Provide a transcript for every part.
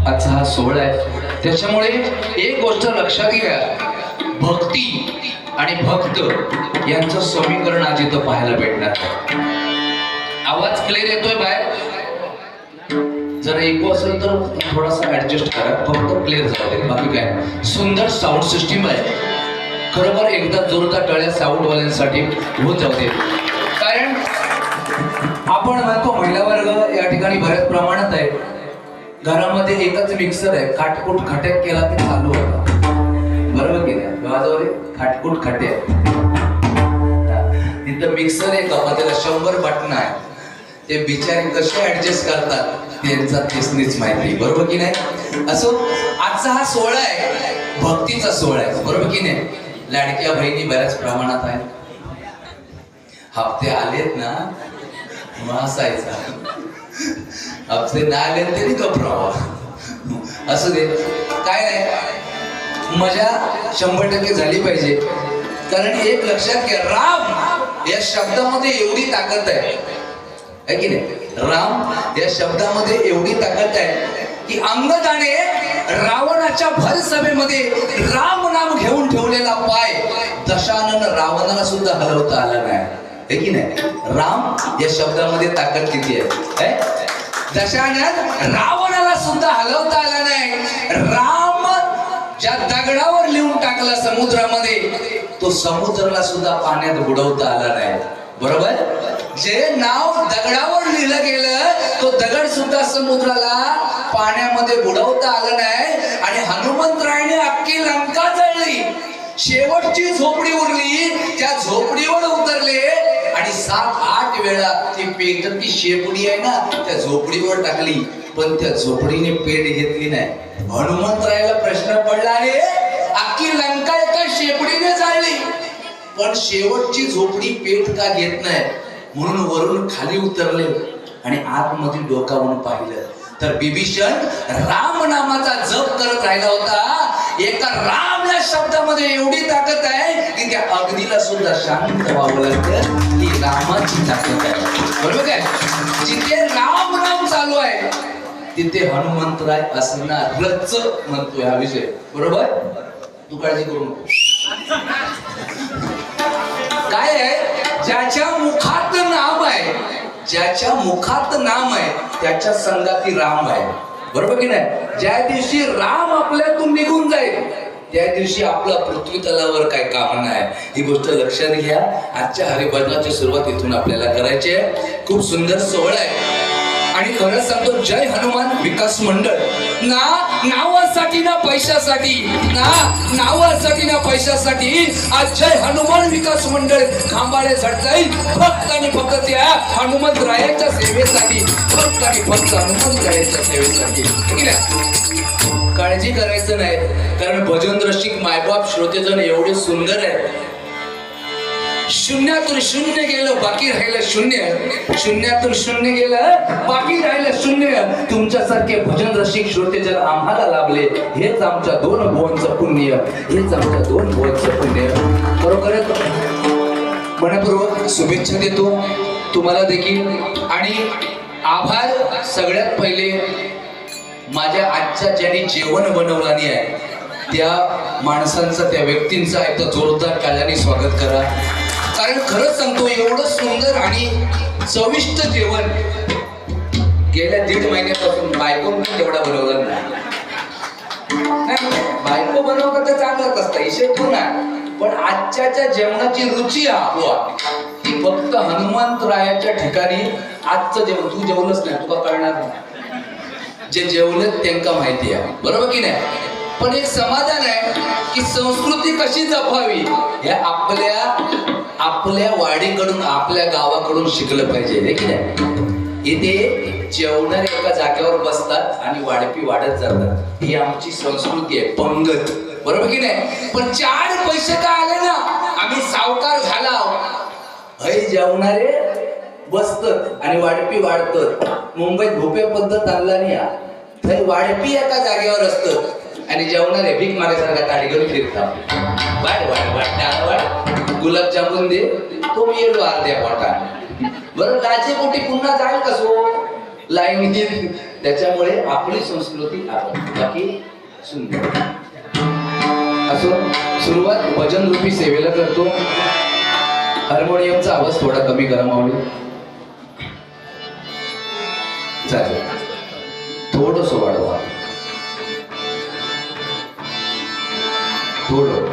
आजचा हा सोहळा आहे. त्याच्यामुळे एक गोष्ट लक्षात घ्या, भक्ती आणि भक्त यांचं समीकरण आज इथं पाहायला भेटणार. आवाज क्लिअर येतोय बाहेर? जर ऐकू असेल तर थोडासा ऍडजस्ट करा, फक्त क्लिअर जाऊ दे, बाकी काय. सुंदर साऊंड सिस्टीम आहे. खरोखर एकदा जोरदार टाळ्या साऊंडवाल्यांसाठी होऊन जाऊ दे. कारण आपण म्हणतो महिला वर्ग या ठिकाणी बऱ्याच प्रमाणात आहे. घरामध्ये एकच मिक्सर आहे, खाटकूट खट्याक केला की चालू होता, बरोबर की नाही? माझ्यावर खाटकूट खट्याक, तिथं मिक्सर आहे का, त्याला 100 बटन आहे. ते बिचारे कसे ऍडजस्ट करतात त्यांचा तेच माहिती, बरोबर की नाही? असो, आजचा हा सोहळा आहे, भक्तीचा सोहळा आहे, बरोबर की नाही? लाडक्या बहिणी बऱ्याच प्रमाणात आहेत. हप्ते आलेत ना, मासायचा हप्ते ना आले तरी घबरावा. असू दे, काय नाही, मजा 100% झाली पाहिजे. कारण एक लक्षात घ्या, राम या शब्दामध्ये एवढी ताकद आहे की नाही? राम या शब्दामध्ये एवढी ताकद आहे की अंगदाने रावणाच्या भर सभेमध्ये राम नाम घेऊन ठेवलेला पाय दशानन रावणाला सुद्धा हलवता आला नाही, है की नाही? राम या शब्दामध्ये ताकद किती आहे? दशानन रावणाला सुद्धा हलवता आला नाही. राम ज्या दगडावर लिहून टाकला समुद्रामध्ये, तो समुद्राला सुद्धा पाण्यात बुडवता आला नाही, बरोबर? जे नाव दगडावर लिहिलं गेलं, तो दगड सुद्धा समुद्राला पाण्यामध्ये बुडवता आलं नाही. आणि हनुमंतरायाने अख्खी लंका जळली, शेवटची झोपडी उरली, त्या झोपडीवर उतरले आणि 7-8 वेळा ती पेटती शेपडी आहे ना, त्या झोपडीवर टाकली, पण त्या झोपडीने पेट घेतली नाही. हनुमंतरायाला प्रश्न पडला, अरे अख्खी लंका एका शेपडीने जाळली, पण शेवटची झोपडी पेट का घेत नाही? म्हणून वरून खाली उतरले आणि आतमध्ये डोकावून पाहिलं तर बिभीषण राम नामाचा जप करत राहिला होता. एका राम या शब्दामध्ये एवढी ताकद आहे की त्या अग्नीला सुद्धा शांत व्हावं लागतं. ही रामाची ताकद आहे, बरोबर काय? जिथे राम नाम चालू आहे तिथे हनुमंतराय असणारच म्हणतोय हा विषय, बरोबर? तू काळजी करू नको. काय आहे, ज्याच्या मुखात नाम आहे, ज्याच्या मुखात नाम आहे त्याच्या संगाती राम आहे, बरोबर की नाही? ज्या दिवशी राम आपल्यातून निघून जाईल त्या दिवशी आपला पृथ्वी तलावर काय काम नाही. ही गोष्ट लक्षात घ्या. आजच्या हरिभजनाची सुरुवात इथून आपल्याला करायची आहे. खूप सुंदर सोहळा आहे आणि खरंच सांगतो, जय हनुमान विकास मंडळ ना नावासाठी ना पैशासाठी, ना नावासाठी ना पैशासाठी आज जय हनुमान विकास मंडळ खांबाळे झटतंय फक्त आणि फक्त त्या हनुमंतरायाच्या सेवेसाठी, फक्त आणि फक्त हनुमंतरायाच्या सेवेसाठी. ठीक आहे, काळजी करायचं नाही, कारण भजन रसिक मायबाप श्रोतेजन एवढे सुंदर आहे. शून्यातून शून्य गेलं बाकी राहिलं शून्य, शून्यातून शून्य गेलं बाकी राहिलं शून्य. तुमच्यासारखे भजन रसिक श्रोते जर आम्हाला लाभले, हेच आमच्या 2 भुवनचं पुण्य, हेच आमच्या 2 भुवनचं पुण्य. बरोबर? मनपूर्वक शुभेच्छा देतो तुम्हाला देखील. आणि आभार सगळ्यात पहिले माझ्या आजच्या ज्यांनी जेवण बनवलं आहे त्या माणसांचा, त्या व्यक्तींचा एकदा जोरदार टाळ्यांनी स्वागत करा. कारण खरंच सांगतो, एवढं सुंदर आणि चविष्ट जेवण गेल्या 1.5 महिन्यापासून बायकोने तेवढा बनवला नाही. बायको बनवलं तर चांगलंच असतं, इशे तू ना, पण आजच्या जेवणाची रुची ही फक्त हनुमंतरायाच्या ठिकाणी. आजचं जेवण तू जेवलंच नाही, तुला कळणार नाही. जे जेवलेत त्यांना माहिती आहे, बरोबर की नाही? पण एक समाधान आहे की संस्कृती कशी जपावी हे आपल्या वाडीकडून, आपल्या गावाकडून शिकलं पाहिजे, हे की नाही? इथे जेवणारे एका जागेवर बसतात आणि वाढपी वाढत जातात, ही आमची संस्कृती आहे, पंगत, बरोबर की नाही? पण 4 पैसे का आले ना, आम्ही सावकार झाला. हे जेवणारे बसतात आणि वाढपी वाढतात. मुंबईत भोपे पद्धत आणला नाही, वाढपी एका जागेवर असतात आणि जेवणारे भीक मागायसारखा काढी घेऊन फिरतात. वाढ वाढ वाढ वाढ, गुलाबजामुन दे, तो मी अर्ध्या पोटा. बरं लाजे पोटी पुन्हा जाईल कसो लाईन त्याच्यामुळे आपली संस्कृती आवडते, बाकी सुंदर. असो, सुरुवात भजन रूपी सेवेला करतो. हार्मोनियमचा आवाज थोडा कमी करा माऊली. चालेल, थोडंसं वाढवा, थोडं.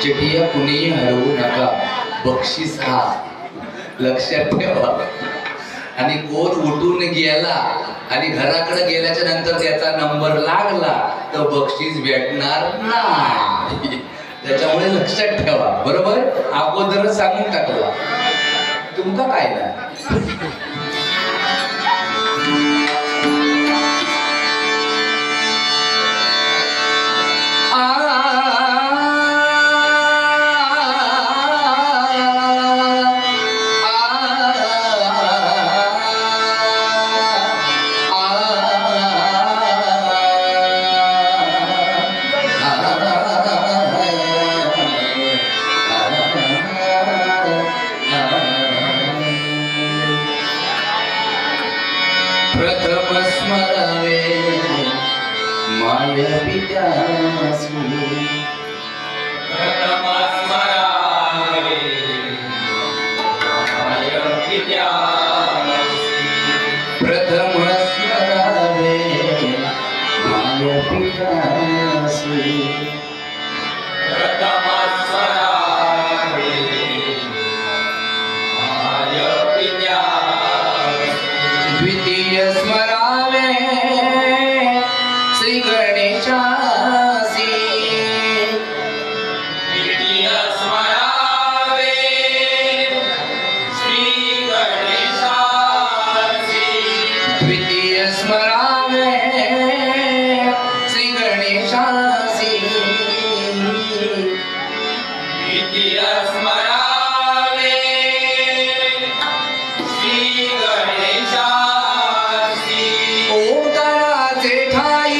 चिठिया कुणीही हरवू नका, बक्षीस हा लक्षात ठेवा. आणि कोण उठून गेला आणि घराकडे गेल्याच्या नंतर त्याचा नंबर लागला तर बक्षीस भेटणार नाही. त्याच्यामुळे लक्षात ठेवा, बरोबर. अगोदरच सांगून टाकला तुमका काय ना. प्रथम स्मरावे माय पित्यासी, प्रथम स्मरावे माय पित्यासी, प्रथम स्मरावे माय पित्यासी, प्रथम स्मरावे माय पित्यासी, द्वितीय स्मरावे श्री गणेशासी, द्वितीय स्मरावे श्री गणेशासी, द्वितीय स्मरावे श्री गणेशासी, द्वितीय स्मरावे श्री गणेशासी. ओंकाराचे ठाई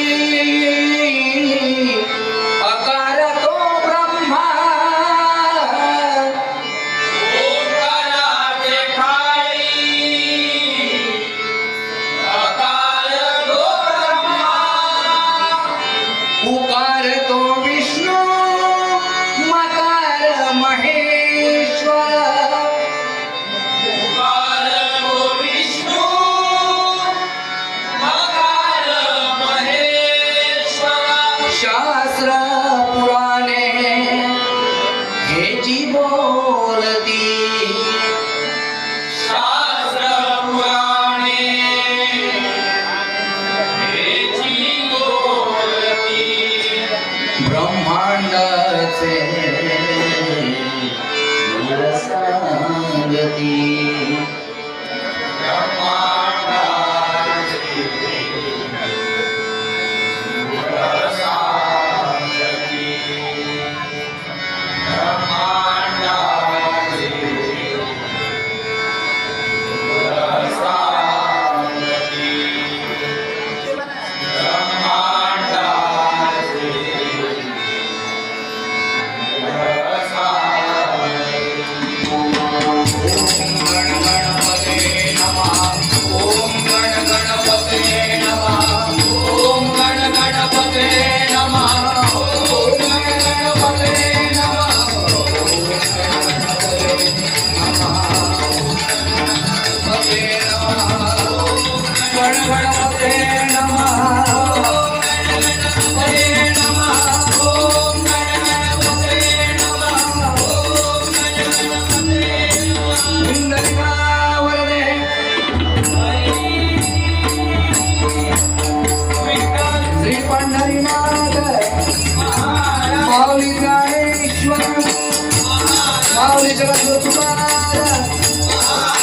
जगद्गुरु तुकाराम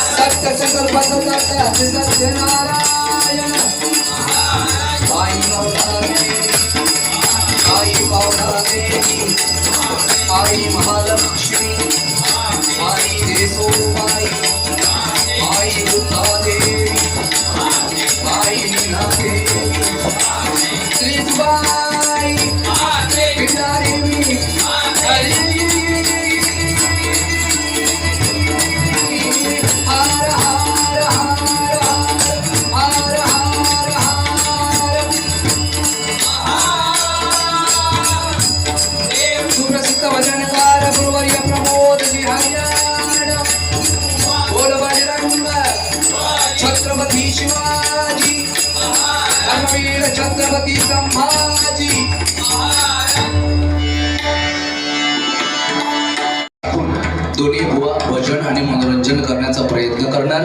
सत्य संकल्पाचं करता सत्यनारायण आई नवनारायण आई पावनादेवी आई महालक्ष्मी आई देसोबाई आई दुर्गादेवी आई मीनादेवी श्रीबाई पिंडादेवी हर हर हर हर हर हर सुप्रसिद्ध भजनकार गुरुवर्य प्रमोद जी हरियाण बोल बजरंग छत्रपती शिवाजी धर्मवीर छत्रपती संभाजी दोन्ही बुवा भजन आणि मनोरंजन करण्याचा प्रयत्न करणार.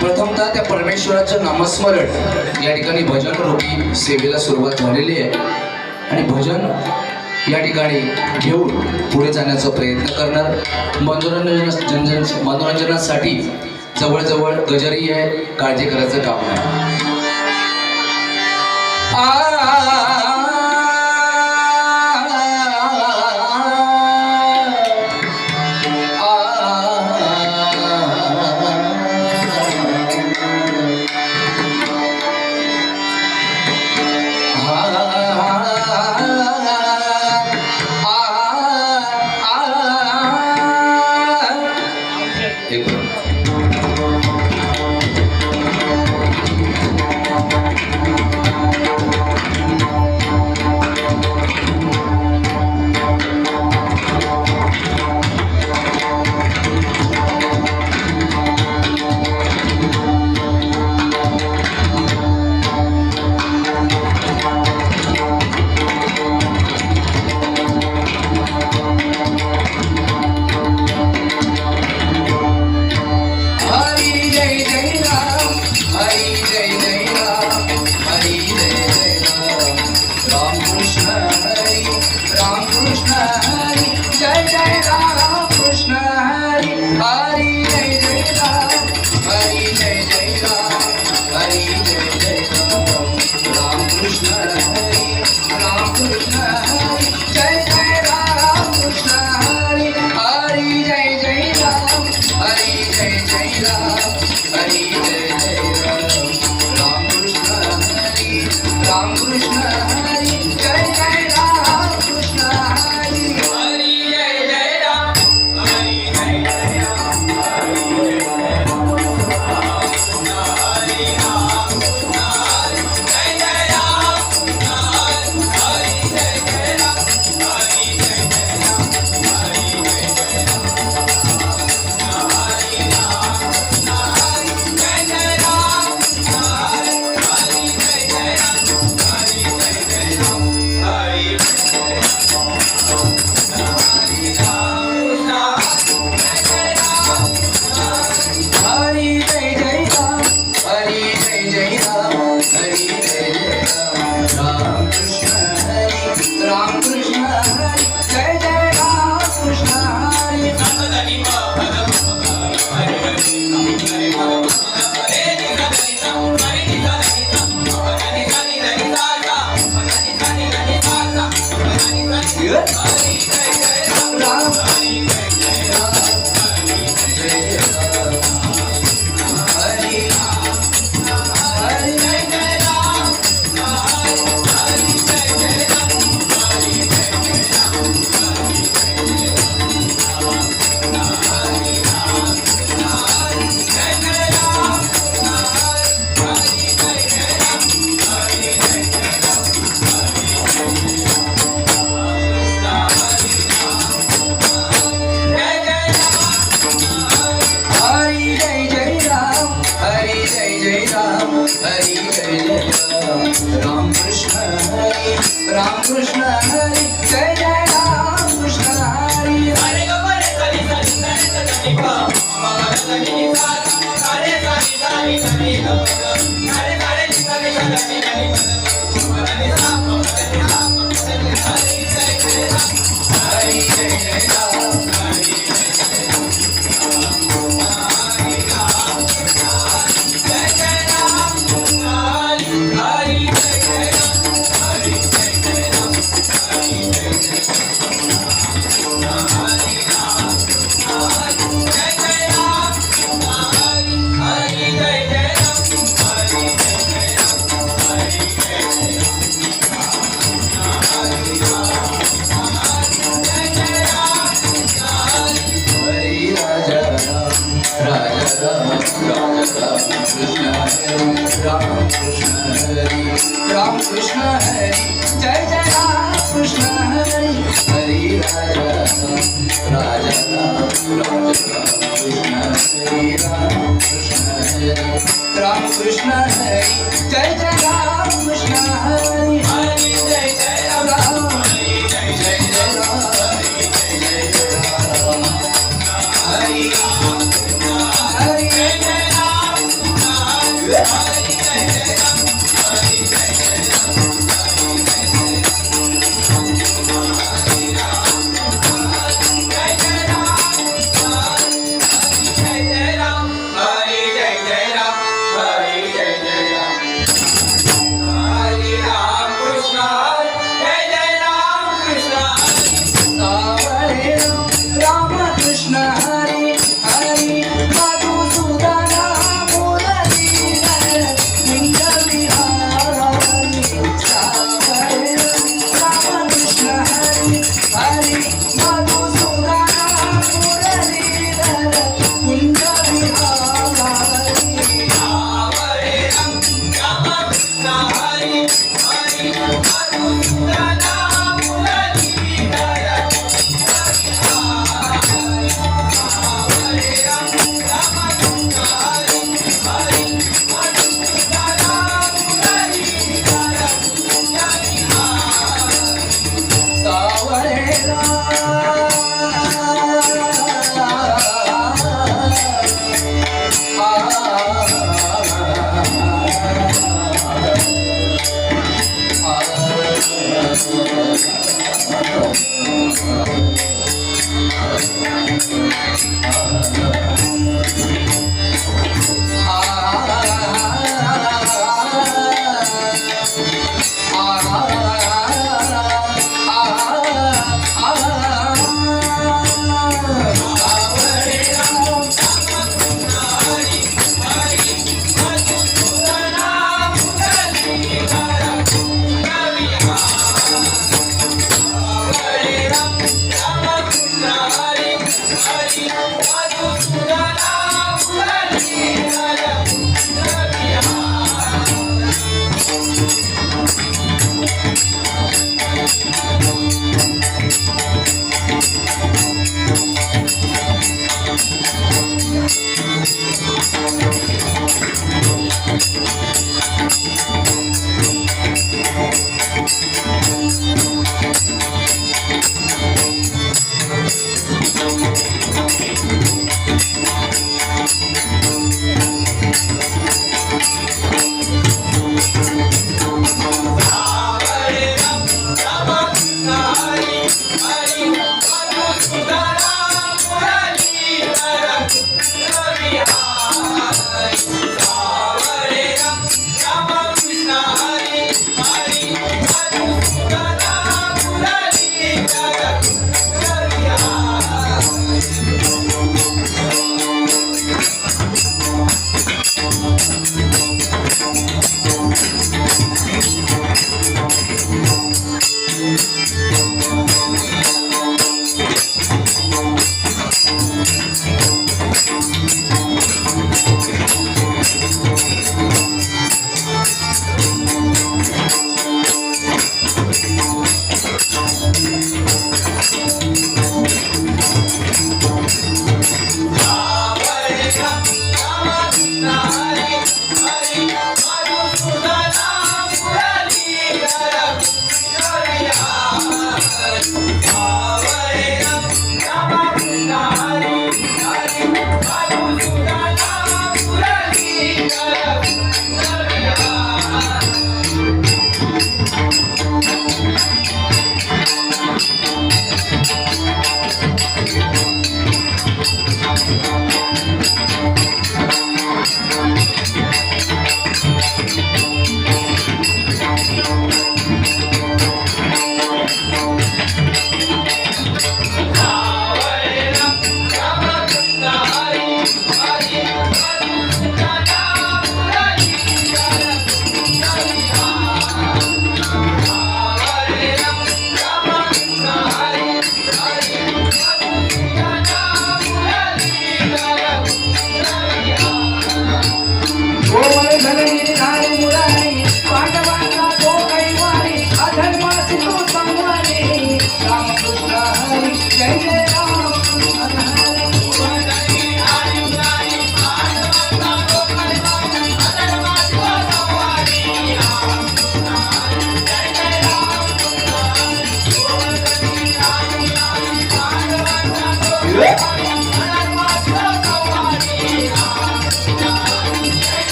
प्रथमतः त्या परमेश्वराचं नामस्मरण या ठिकाणी भजन रूपी सेवेला सुरुवात झालेली आहे आणि भजन या ठिकाणी घेऊन पुढे जाण्याचा प्रयत्न करणार. मनोरंजनासाठी जवळजवळ गजरी आहे, काळजी करायचं काम नाही. Hare राम कृष्ण हरी राम कृष्ण हरी जय जय राम कृष्ण हरी हरी राजा राजा राम कृष्ण हरी राम कृष्ण हरी राम कृष्ण हरी जय जय राम कृष्ण हरी हरी जय जय राम हरी जय जय राम हरी जय जय राम हरी राम हरी जय जय राम हरी जय जय राम हरी जय जय राम Hare